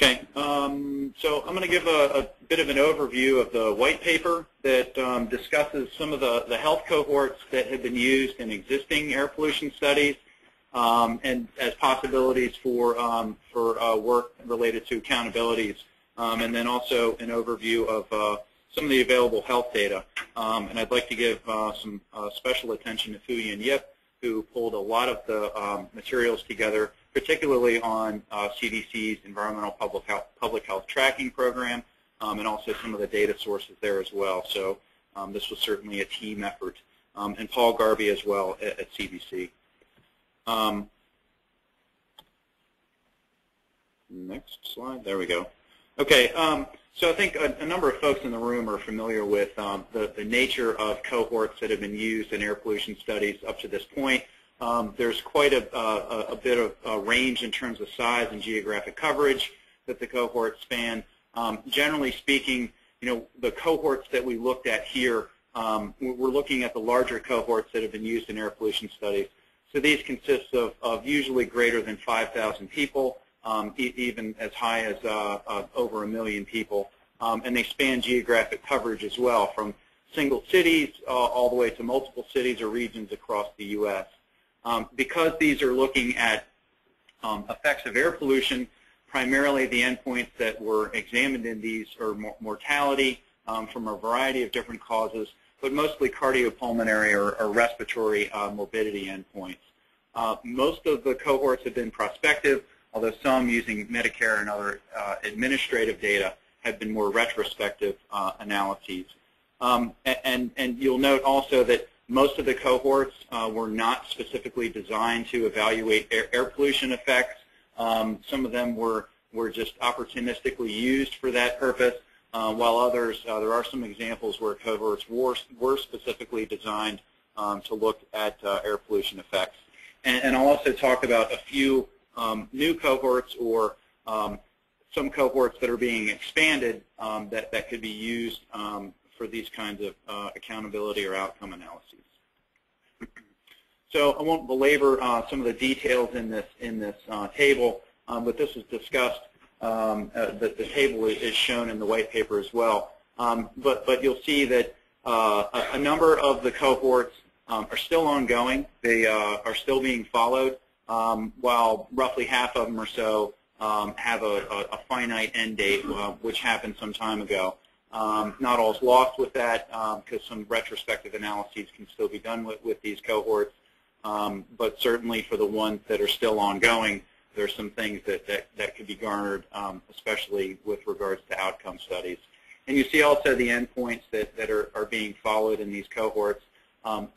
Okay, so I'm going to give a bit of an overview of the white paper that discusses some of the health cohorts that have been used in existing air pollution studies and as possibilities for work related to accountabilities, and then also an overview of some of the available health data. And I'd like to give some special attention to Fuyi and Yip, who pulled a lot of the materials together, particularly on CDC's Environmental Public Health Tracking Program, and also some of the data sources there as well. So this was certainly a team effort. And Paul Garvey as well at CDC. Next slide. There we go. Okay. So I think a number of folks in the room are familiar with the nature of cohorts that have been used in air pollution studies up to this point. There's quite a bit of a range in terms of size and geographic coverage that the cohorts span. Generally speaking, the cohorts that we looked at here, we're looking at the larger cohorts that have been used in air pollution studies. So these consist of usually greater than 5,000 people, even as high as over 1 million people. And they span geographic coverage as well, from single cities all the way to multiple cities or regions across the U.S. Because these are looking at effects of air pollution, primarily the endpoints that were examined in these are mortality from a variety of different causes, but mostly cardiopulmonary or respiratory morbidity endpoints. Most of the cohorts have been prospective, although some using Medicare and other administrative data have been more retrospective analyses. And you'll note also that most of the cohorts were not specifically designed to evaluate air pollution effects. Some of them were just opportunistically used for that purpose, while others, there are some examples where cohorts were specifically designed to look at air pollution effects. And I'll also talk about a few new cohorts or some cohorts that are being expanded that could be used for these kinds of accountability or outcome analyses. So I won't belabor some of the details in this table, but this is discussed. The table is shown in the white paper as well. But you'll see that a number of the cohorts are still ongoing. They are still being followed, while roughly half of them or so have a finite end date, which happened some time ago. Not all's lost with that, because some retrospective analyses can still be done with these cohorts. But certainly for the ones that are still ongoing, there's some things that could be garnered, especially with regards to outcome studies. And you see also the endpoints that are being followed in these cohorts.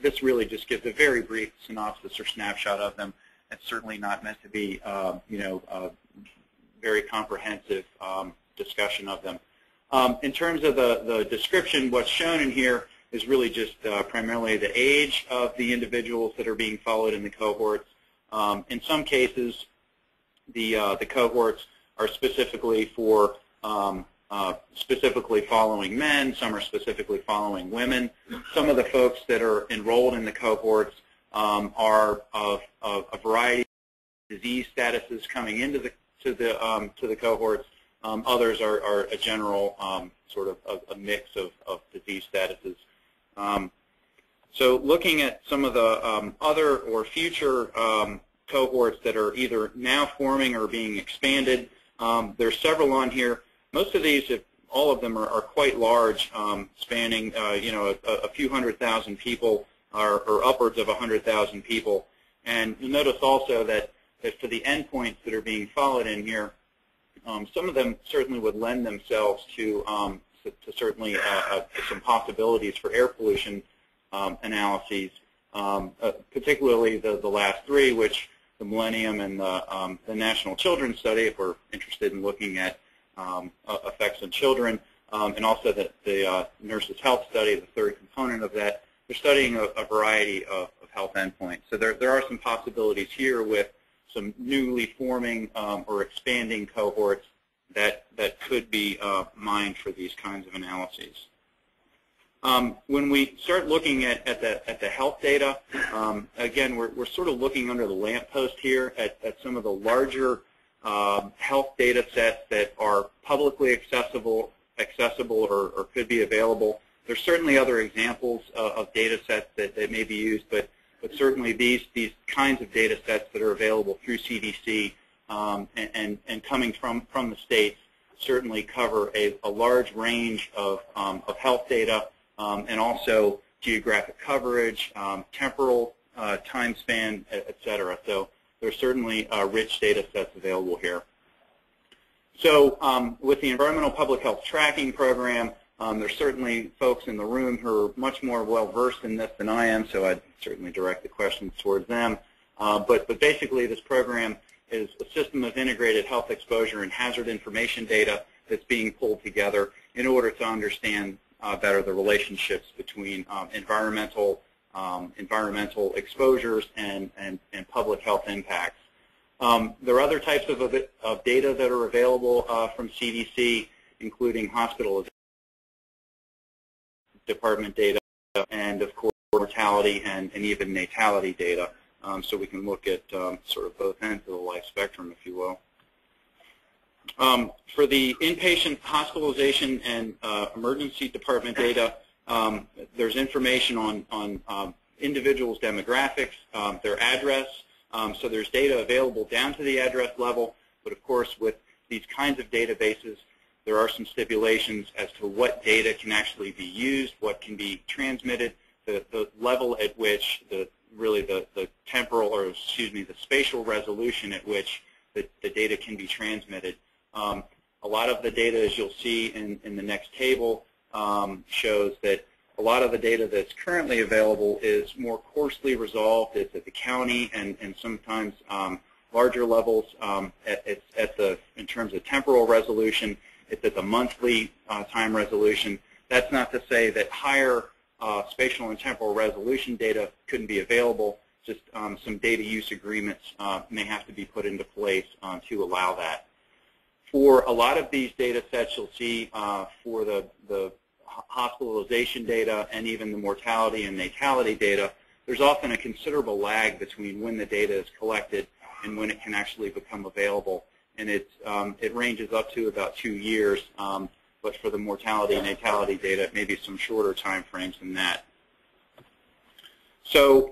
This really just gives a very brief synopsis or snapshot of them. It's certainly not meant to be, a very comprehensive discussion of them. In terms of the description, what's shown in here is really just primarily the age of the individuals that are being followed in the cohorts. In some cases, the cohorts are specifically for specifically following men. Some are specifically following women. Some of the folks that are enrolled in the cohorts are of a variety of disease statuses coming into the cohorts. Others are a general sort of a mix of disease statuses. So looking at some of the other or future cohorts that are either now forming or being expanded, there's several on here. Most of these, all of them, are quite large, spanning a few 100,000 people or upwards of 100,000 people. And you'll notice also that for the endpoints that are being followed in here, some of them certainly would lend themselves to certainly some possibilities for air pollution analyses, particularly the last three, which the Millennium and the National Children's Study, if we're interested in looking at effects on children, and also the Nurses' Health Study, the third component of that. They're studying a variety of health endpoints. So there are some possibilities here with some newly forming or expanding cohorts that could be mined for these kinds of analyses. When we start looking at the health data, again, we're sort of looking under the lamppost here at some of the larger health data sets that are publicly accessible or could be available. There's certainly other examples of data sets that may be used, but certainly these kinds of data sets that are available through CDC and coming from the states certainly cover a large range of health data and also geographic coverage, temporal time span, et cetera. So there's certainly rich data sets available here. So with the Environmental Public Health Tracking Program, there's certainly folks in the room who are much more well-versed in this than I am, so I'd certainly direct the questions towards them. But basically, this program is a system of integrated health exposure and hazard information data that's being pulled together in order to understand better the relationships between environmental exposures and public health impacts. There are other types of data that are available from CDC, including hospital department data and, of course, mortality and even natality data. So we can look at sort of both ends of the life spectrum, if you will. For the inpatient hospitalization and emergency department data, there's information on individuals' demographics, their address. So there's data available down to the address level, but of course with these kinds of databases, there are some stipulations as to what data can actually be used, what can be transmitted, the level at which the temporal, or excuse me, the spatial resolution at which the data can be transmitted. A lot of the data, as you'll see in the next table, shows that a lot of the data that's currently available is more coarsely resolved. It's at the county and sometimes larger levels. In terms of temporal resolution, it's at the monthly time resolution. That's not to say that higher spatial and temporal resolution data couldn't be available. Just some data use agreements may have to be put into place to allow that. For a lot of these data sets, you'll see for the hospitalization data and even the mortality and natality data, there's often a considerable lag between when the data is collected and when it can actually become available. And it ranges up to about 2 years, but for the mortality and natality data, it may be some shorter time frames than that. So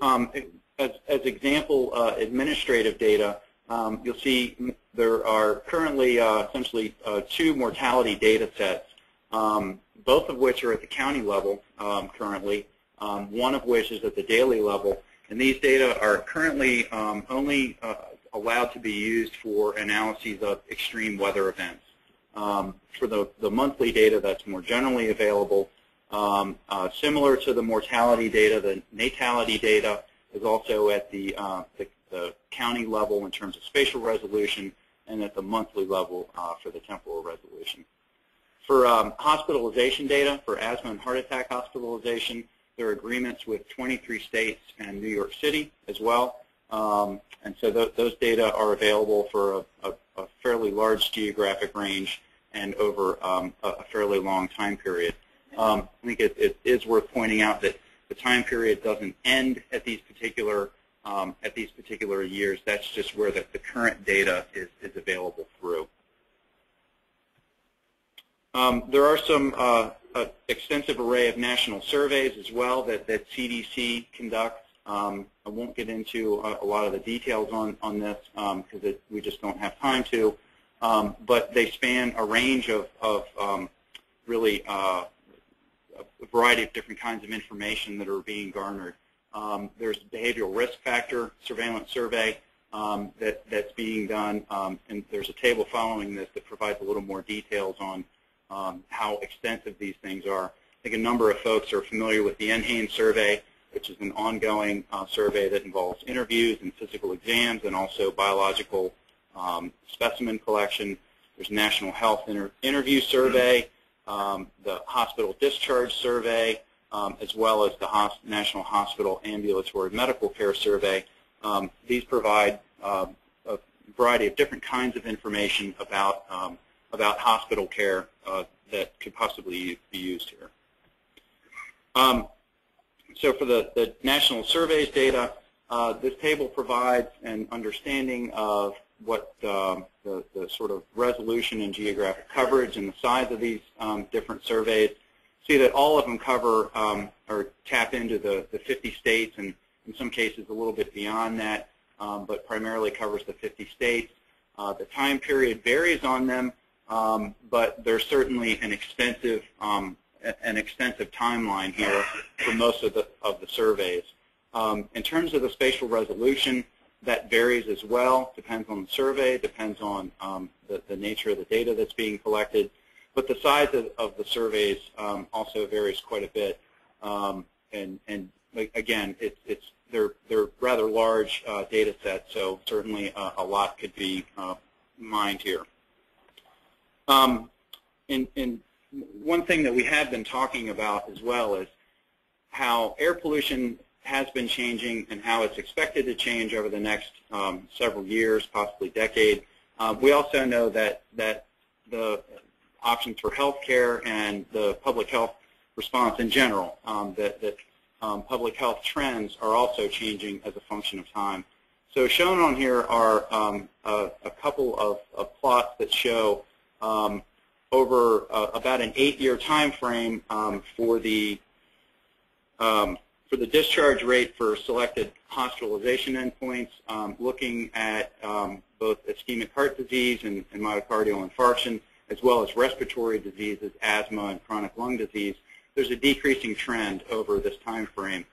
as example administrative data, you'll see there are currently essentially 2 mortality data sets, both of which are at the county level currently, one of which is at the daily level. And these data are currently only allowed to be used for analyses of extreme weather events. For the monthly data that's more generally available, similar to the mortality data, the natality data is also at the county level in terms of spatial resolution and at the monthly level for the temporal resolution. For hospitalization data, for asthma and heart attack hospitalization, there are agreements with 23 states and New York City as well. And so those data are available for a fairly large geographic range and over a fairly long time period. I think it is worth pointing out that the time period doesn't end at these particular years. That's just where the current data is available through. There are some extensive array of national surveys as well that CDC conducts. I won't get into a lot of the details on this because we just don't have time to. But they span a range of really a variety of different kinds of information that are being garnered. There's a behavioral risk factor surveillance survey that's being done, and there's a table following this that provides a little more details on how extensive these things are. I think a number of folks are familiar with the NHANES survey, which is an ongoing survey that involves interviews and physical exams and also biological specimen collection. There's a National Health Interview Survey, the Hospital Discharge Survey, as well as the National Hospital Ambulatory Medical Care Survey. These provide a variety of different kinds of information about hospital care that could possibly be used here. So for the national surveys data, this table provides an understanding of the sort of resolution and geographic coverage and the size of these different surveys. See that all of them cover or tap into the 50 states, and in some cases a little bit beyond that, but primarily covers the 50 states. The time period varies on them, but there's certainly an extensive timeline here for most of the surveys. In terms of the spatial resolution, that varies as well. Depends on the survey, depends on the nature of the data that's being collected. But the size of the surveys also varies quite a bit. And again, they're rather large data sets, so certainly a lot could be mined here. And one thing that we have been talking about as well is how air pollution has been changing and how it's expected to change over the next several years, possibly decade. We also know that the options for healthcare and the public health response in general, that public health trends are also changing as a function of time. So shown on here are a couple of plots that show over about an 8-year time frame for the discharge rate for selected hospitalization endpoints, looking at both ischemic heart disease and myocardial infarction, as well as respiratory diseases, asthma, and chronic lung disease. There's a decreasing trend over this time frame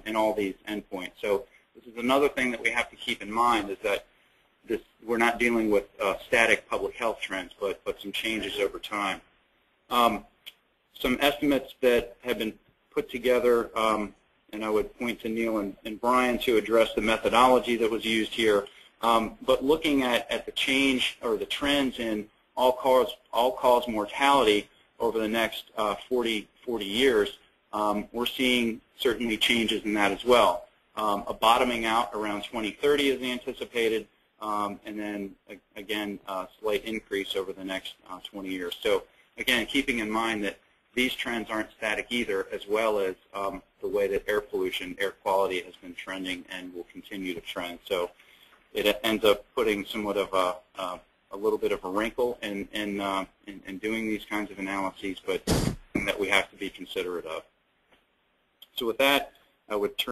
in all these endpoints. So this is another thing that we have to keep in mind, is that we're not dealing with static public health trends, but some changes over time. Some estimates that have been put together, and I would point to Neil and Brian to address the methodology that was used here. But looking at the change or the trends in all-cause mortality over the next 40 years, we're seeing certainly changes in that as well. A bottoming out around 2030 is anticipated, and then again a slight increase over the next 20 years. So again, keeping in mind that these trends aren't static either, as well as the way that air pollution, air quality has been trending and will continue to trend. So it ends up putting somewhat of a little bit of a wrinkle in doing these kinds of analyses, but that we have to be considerate of. So with that, I would turn